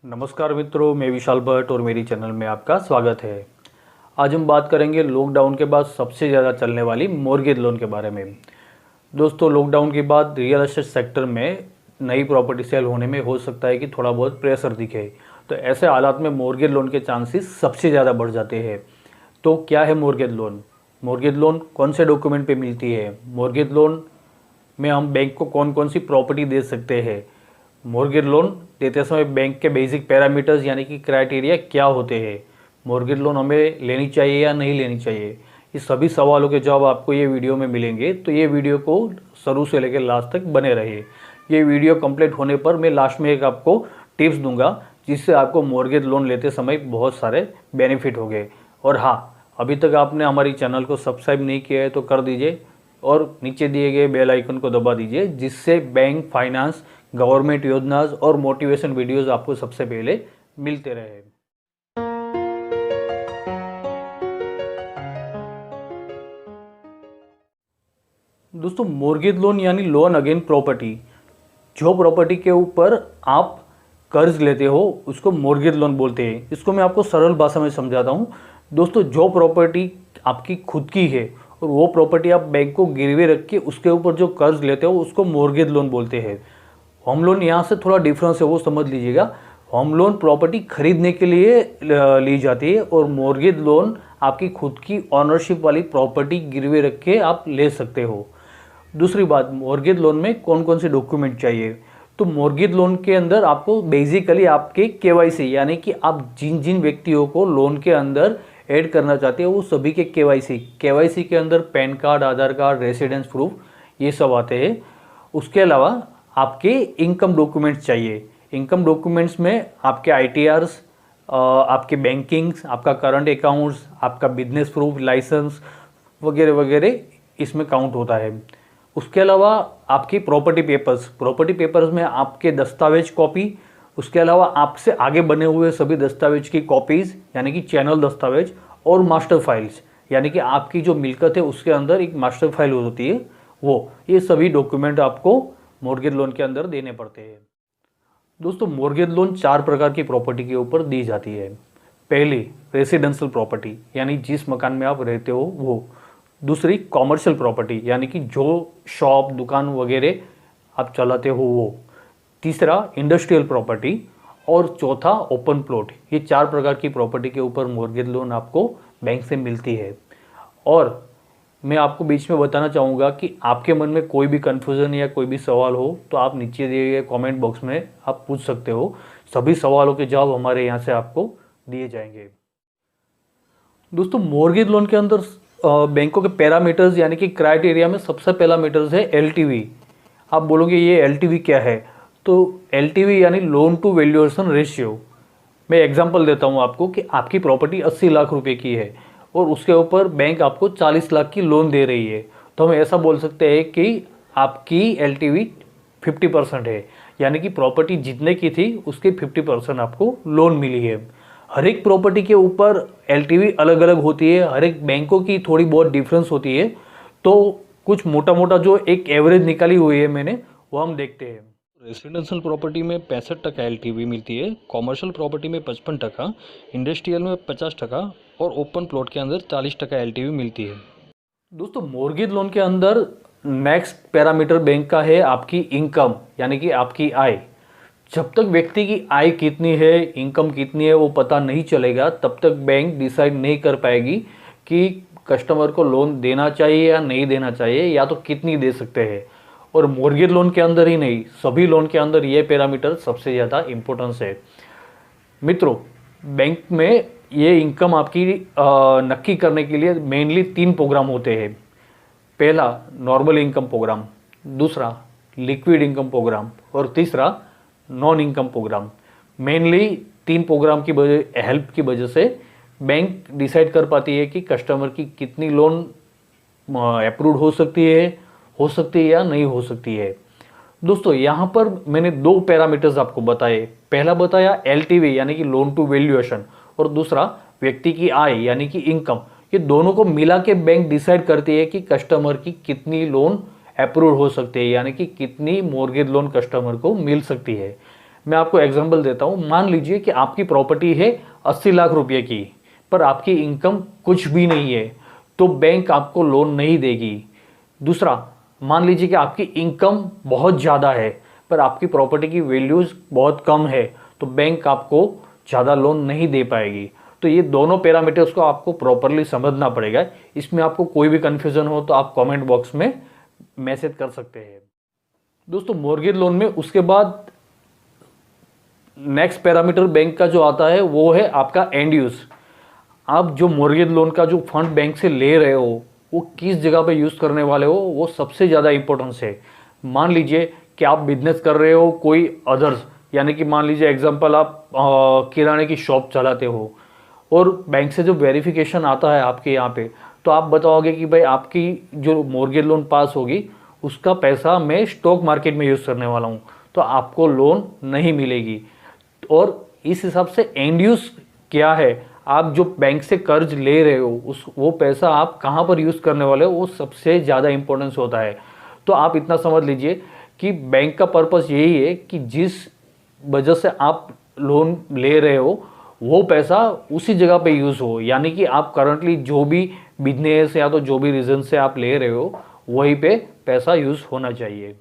नमस्कार मित्रों, मैं विशाल भट्ट और मेरी चैनल में आपका स्वागत है। आज हम बात करेंगे लॉकडाउन के बाद सबसे ज़्यादा चलने वाली मॉर्गेज लोन के बारे में। दोस्तों, लॉकडाउन के बाद रियल एस्टेट सेक्टर में नई प्रॉपर्टी सेल होने में हो सकता है कि थोड़ा बहुत प्रेशर दिखे, तो ऐसे हालात में मॉर्गेज लोन के चांसेस सबसे ज़्यादा बढ़ जाते हैं। तो क्या है मॉर्गेज लोन? मॉर्गेज लोन कौन से डॉक्यूमेंट पे मिलती है? मॉर्गेज लोन में हम बैंक को कौन कौन सी प्रॉपर्टी दे सकते हैं? मॉर्गेज लोन देते समय बैंक के बेसिक पैरामीटर्स यानी कि क्राइटेरिया क्या होते हैं? मॉर्गेज लोन हमें लेनी चाहिए या नहीं लेनी चाहिए? ये सभी सवालों के जवाब आपको ये वीडियो में मिलेंगे, तो ये वीडियो को शुरू से लेकर लास्ट तक बने रहिए। ये वीडियो कंप्लीट होने पर मैं लास्ट में एक आपको टिप्स दूंगा जिससे आपको मॉर्गेज लोन लेते समय बहुत सारे बेनिफिट होंगे। और हाँ, अभी तक आपने हमारी चैनल को सब्सक्राइब नहीं किया है तो कर दीजिए और नीचे दिए गए बेल आइकन को दबा दीजिए, जिससे बैंक, फाइनेंस, गवर्नमेंट योजनाज और मोटिवेशन वीडियोस आपको सबसे पहले मिलते रहे। दोस्तों, मॉर्गेज लोन यानी लोन अगेन प्रॉपर्टी। जो प्रॉपर्टी के ऊपर आप कर्ज लेते हो उसको मॉर्गेज लोन बोलते हैं। इसको मैं आपको सरल भाषा में समझाता हूँ। दोस्तों, जो प्रॉपर्टी आपकी खुद की है और वो प्रॉपर्टी आप बैंक को गिरवी रख के उसके ऊपर जो कर्ज लेते हो उसको मॉर्गेज लोन बोलते हैं। होम लोन यहाँ से थोड़ा डिफरेंस है, वो समझ लीजिएगा। होम लोन प्रॉपर्टी खरीदने के लिए ली जाती है और मॉर्गेज लोन आपकी खुद की ऑनरशिप वाली प्रॉपर्टी गिरवी रख के आप ले सकते हो। दूसरी बात, मॉर्गेज लोन में कौन कौन से डॉक्यूमेंट चाहिए? तो मॉर्गेज लोन के अंदर आपको बेसिकली आपके केवाईसी यानी कि आप जिन जिन व्यक्तियों को लोन के अंदर ऐड करना चाहते हो वो सभी के केवाईसी के अंदर पैन कार्ड, आधार कार्ड, रेसिडेंस प्रूफ, ये सब आते हैं। उसके अलावा आपके इनकम डॉक्यूमेंट्स चाहिए। इनकम डॉक्यूमेंट्स में आपके आईटीआर्स, आपके बैंकिंग्स, आपका करंट अकाउंट्स, आपका बिजनेस प्रूफ, लाइसेंस वगैरह वगैरह इसमें काउंट होता है। उसके अलावा आपकी प्रॉपर्टी पेपर्स में आपके दस्तावेज कॉपी, उसके अलावा आपसे आगे बने हुए सभी दस्तावेज की कॉपीज़ यानी कि चैनल दस्तावेज, और मास्टर फाइल्स यानी कि आपकी जो मिलकत है उसके अंदर एक मास्टर फाइल होती है वो, ये सभी डॉक्यूमेंट आपको मॉर्गेज लोन के अंदर देने पड़ते हैं। दोस्तों, मॉर्गेज लोन 4 प्रकार की प्रॉपर्टी के ऊपर दी जाती है। पहली, रेसिडेंशियल प्रॉपर्टी यानी जिस मकान में आप रहते हो वो। दूसरी, कॉमर्शियल प्रॉपर्टी यानी कि जो शॉप, दुकान वगैरह आप चलाते हो वो। तीसरा, इंडस्ट्रियल प्रॉपर्टी। और चौथा, ओपन प्लॉट। ये 4 प्रकार की प्रॉपर्टी के ऊपर मॉर्गेज लोन आपको बैंक से मिलती है। और मैं आपको बीच में बताना चाहूँगा कि आपके मन में कोई भी कन्फ्यूज़न या कोई भी सवाल हो तो आप नीचे दिए गए कमेंट बॉक्स में आप पूछ सकते हो। सभी सवालों के जवाब हमारे यहाँ से आपको दिए जाएंगे। दोस्तों, मॉर्गेज लोन के अंदर बैंकों के पैरामीटर्स यानी कि क्राइटेरिया में सबसे पहला मीटर्स है एलटीवी। आप बोलोगे ये एलटीवी क्या है? तो एलटीवी यानी लोन टू वैल्यूएशन रेशियो। मैं एग्जांपल देता हूँ आपको कि आपकी प्रॉपर्टी 80 लाख रुपए की है और उसके ऊपर बैंक आपको 40 लाख की लोन दे रही है, तो हम ऐसा बोल सकते हैं कि आपकी एलटीवी 50% है, यानी कि प्रॉपर्टी जितने की थी उसके 50% आपको लोन मिली है। हर एक प्रॉपर्टी के ऊपर एलटीवी अलग अलग होती है, हर एक बैंकों की थोड़ी बहुत डिफरेंस होती है। तो कुछ मोटा मोटा जो एक एवरेज निकाली हुई है मैंने, वो हम देखते हैं। रेसिडेंशियल प्रॉपर्टी में 65% एलटीवी मिलती है, कॉमर्शियल प्रॉपर्टी में 55%, इंडस्ट्रियल में 50% और ओपन प्लॉट के अंदर 40% एलटीवी मिलती है। दोस्तों, मॉर्गेज लोन के अंदर नेक्स्ट पैरामीटर बैंक का है आपकी इनकम यानी कि आपकी आय। जब तक व्यक्ति की आय कितनी है, इनकम कितनी है वो पता नहीं चलेगा, तब तक बैंक डिसाइड नहीं कर पाएगी कि कस्टमर को लोन देना चाहिए या नहीं देना चाहिए, या तो कितनी दे सकते हैं। और मॉर्गेज लोन के अंदर ही नहीं, सभी लोन के अंदर ये पैरामीटर सबसे ज़्यादा इम्पोर्टेंस है। मित्रों, बैंक में ये इनकम आपकी नक्की करने के लिए मेनली 3 प्रोग्राम होते हैं। पहला, नॉर्मल इनकम प्रोग्राम। दूसरा, लिक्विड इनकम प्रोग्राम। और तीसरा, non income program. Mainly 3 program की हेल्प की वजह से बैंक डिसाइड कर पाती है कि कस्टमर की कितनी लोन अप्रूव हो सकती है या नहीं हो सकती है। दोस्तों, यहाँ पर मैंने 2 पैरामीटर्स आपको बताए। पहला बताया एलटीवी यानी कि लोन टू वैल्यूएशन, और दूसरा व्यक्ति की आय यानी कि इनकम। ये दोनों को मिला के बैंक डिसाइड करती है कि कस्टमर की कितनी लोन अप्रूव हो सकती है, यानी कि कितनी मॉर्गेज लोन कस्टमर को मिल सकती है। मैं आपको एग्जांपल देता हूँ। मान लीजिए कि आपकी प्रॉपर्टी है 80 लाख रुपए की, पर आपकी इनकम कुछ भी नहीं है, तो बैंक आपको लोन नहीं देगी। दूसरा, मान लीजिए कि आपकी इनकम बहुत ज़्यादा है पर आपकी प्रॉपर्टी की वैल्यूज बहुत कम है, तो बैंक आपको ज़्यादा लोन नहीं दे पाएगी। तो ये दोनों पैरामीटर्स को आपको प्रॉपरली समझना पड़ेगा। इसमें आपको कोई भी कन्फ्यूज़न हो तो आप कमेंट बॉक्स में मैसेज कर सकते हैं। दोस्तों, मॉर्गेज लोन में उसके बाद नेक्स्ट पैरामीटर बैंक का जो आता है वो है आपका एंड यूज़। आप जो मॉर्गेज लोन का जो फंड बैंक से ले रहे हो वो किस जगह पे यूज़ करने वाले हो, वो सबसे ज़्यादा इंपॉर्टेंस है। मान लीजिए कि आप बिजनेस कर रहे हो कोई अदर्स, यानी कि मान लीजिए एग्जांपल आप किराने की शॉप चलाते हो और बैंक से जो वेरिफिकेशन आता है आपके यहाँ पे, तो आप बताओगे कि भाई आपकी जो मॉर्गेज लोन पास होगी उसका पैसा मैं स्टॉक मार्केट में यूज़ करने वाला हूँ, तो आपको लोन नहीं मिलेगी। और इस हिसाब से एंड यूज़ क्या है, आप जो बैंक से कर्ज ले रहे हो उस वो पैसा आप कहाँ पर यूज़ करने वाले हो, वो सबसे ज़्यादा इंपॉर्टेंस होता है। तो आप इतना समझ लीजिए कि बैंक का पर्पस यही है कि जिस वजह से आप लोन ले रहे हो वो पैसा उसी जगह पे यूज़ हो, यानी कि आप करंटली जो भी बिजनेस या तो जो भी रीज़न से आप ले रहे हो वहीं पे पैसा यूज़ होना चाहिए।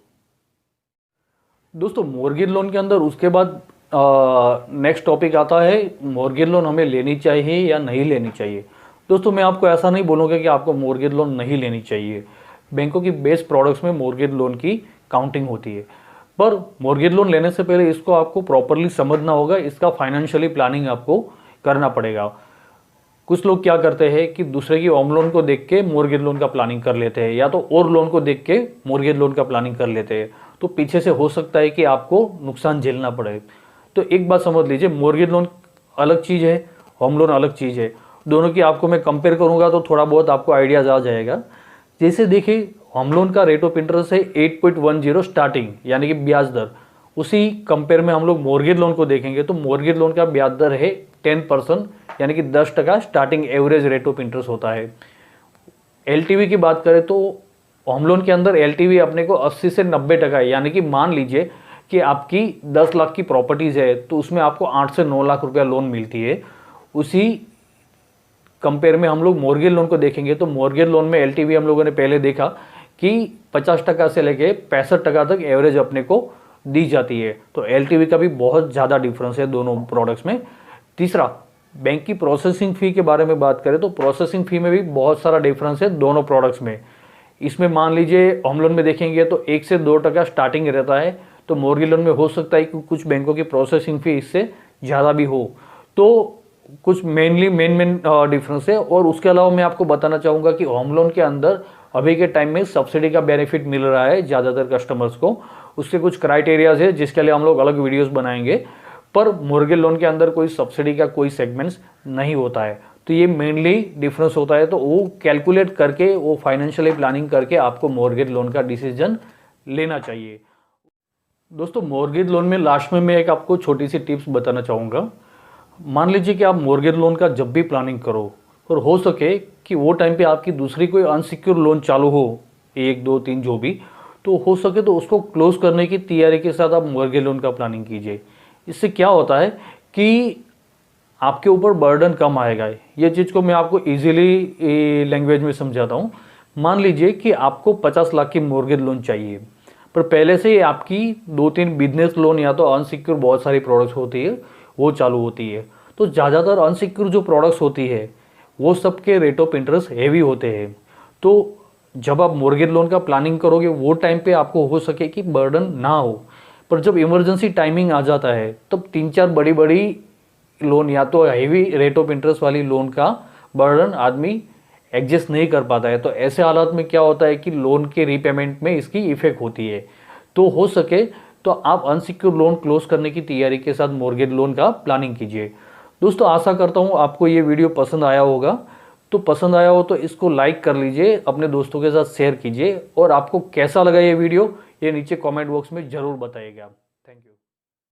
दोस्तों, मॉर्गेज लोन के अंदर उसके बाद नेक्स्ट टॉपिक आता है मॉर्गेज लोन हमें लेनी चाहिए या नहीं लेनी चाहिए। दोस्तों, मैं आपको ऐसा नहीं बोलूँगा कि आपको मॉर्गेज लोन नहीं लेनी चाहिए। बैंकों की बेस्ट प्रोडक्ट्स में मॉर्गेज लोन की काउंटिंग होती है, पर मॉर्गेज लोन लेने से पहले इसको आपको प्रॉपरली समझना होगा, इसका फाइनेंशियली प्लानिंग आपको करना पड़ेगा। कुछ लोग क्या करते हैं कि दूसरे की होम लोन को देख के मॉर्गेज लोन का प्लानिंग कर लेते हैं, या तो और लोन को देख के मॉर्गेज लोन का प्लानिंग कर लेते हैं, तो पीछे से हो सकता है कि आपको नुकसान झेलना पड़े। तो एक बात समझ लीजिए, मॉर्गेज लोन अलग चीज़ है, होम लोन अलग चीज़ है। दोनों की आपको मैं कंपेयर करूंगा तो थोड़ा बहुत आपको आइडियाज आ जाएगा। जैसे देखिए, होम लोन का रेट ऑफ इंटरेस्ट है 8.10 स्टार्टिंग, यानी कि ब्याज दर। उसी कंपेयर में हम लोग मॉर्गेज लोन को देखेंगे तो मॉर्गेज लोन का ब्याज दर है 10%, यानी कि 10% starting average rate of interest होता है। एलटीवी की बात करें तो होम लोन के अंदर एलटीवी अपने को 80 से 90% है, यानी कि मान लीजिए कि आपकी 10 लाख की प्रॉपर्टीज़ है तो उसमें आपको 8 से 9 लाख रुपया लोन मिलती है। उसी कंपेयर में हम लोग मॉर्गेज लोन को देखेंगे तो मॉर्गेज लोन में एलटीवी हम लोगों ने पहले देखा कि 50% से लेके 65% तक एवरेज अपने को दी जाती है। तो एलटीवी का भी बहुत ज़्यादा डिफरेंस है दोनों प्रोडक्ट्स में। तीसरा, बैंक की प्रोसेसिंग फ़ी के बारे में बात करें तो प्रोसेसिंग फ़ी में भी बहुत सारा डिफरेंस है दोनों प्रोडक्ट्स में। इसमें मान लीजिए होम लोन में देखेंगे तो 1 से 2% स्टार्टिंग रहता है, तो मॉर्गेज लोन में हो सकता है कि कुछ बैंकों की प्रोसेसिंग फ़ी इससे ज़्यादा भी हो। तो कुछ मेन डिफरेंस है। और उसके अलावा मैं आपको बताना चाहूँगा कि होम लोन के अंदर अभी के टाइम में सब्सिडी का बेनिफिट मिल रहा है ज़्यादातर कस्टमर्स को। उसके कुछ क्राइटेरियाज है जिसके लिए हम लोग अलग वीडियोस बनाएंगे, पर मॉर्गेज लोन के अंदर कोई सब्सिडी का कोई सेगमेंट्स नहीं होता है। तो ये मेनली डिफरेंस होता है, तो वो कैलकुलेट करके, वो फाइनेंशियली प्लानिंग करके आपको मॉर्गेज लोन का डिसीजन लेना चाहिए। दोस्तों, मॉर्गेज लोन में लास्ट में मैं एक आपको छोटी सी टिप्स बताना चाहूँगा। मान लीजिए कि आप मॉर्गेज लोन का जब भी प्लानिंग करो और हो सके कि वो टाइम पे आपकी दूसरी कोई अनसिक्योर लोन चालू हो, 1, 2, 3 जो भी, तो हो सके तो उसको क्लोज करने की तैयारी के साथ आप मॉर्गेज लोन का प्लानिंग कीजिए। इससे क्या होता है कि आपके ऊपर बर्डन कम आएगा। ये चीज़ को मैं आपको ईजिली लैंग्वेज में समझाता हूँ। मान लीजिए कि आपको 50 लाख की मॉर्गेज लोन चाहिए, पर पहले से ही आपकी 2-3 बिजनेस लोन या तो अनसिक्योर बहुत सारी प्रोडक्ट्स होती है वो चालू होती है। तो ज़्यादातर अनसिक्योर जो प्रोडक्ट्स होती है वो सबके रेट ऑफ इंटरेस्ट हेवी होते हैं। तो जब आप मॉर्गेज लोन का प्लानिंग करोगे वो टाइम पे आपको हो सके कि बर्डन ना हो, पर जब इमरजेंसी टाइमिंग आ जाता है तब 3-4 बड़ी बड़ी लोन या तो हेवी रेट ऑफ इंटरेस्ट वाली लोन का बर्डन आदमी एडजस्ट नहीं कर पाता है। तो ऐसे हालात में क्या होता है कि लोन के रीपेमेंट में इसकी इफेक्ट होती है। तो हो सके तो आप अनसिक्योर लोन क्लोज करने की तैयारी के साथ मॉर्गेज लोन का प्लानिंग कीजिए। दोस्तों, आशा करता हूँ आपको ये वीडियो पसंद आया होगा। तो पसंद आया हो तो इसको लाइक कर लीजिए, अपने दोस्तों के साथ शेयर कीजिए, और आपको कैसा लगा ये वीडियो ये नीचे कमेंट बॉक्स में ज़रूर बताइएगा।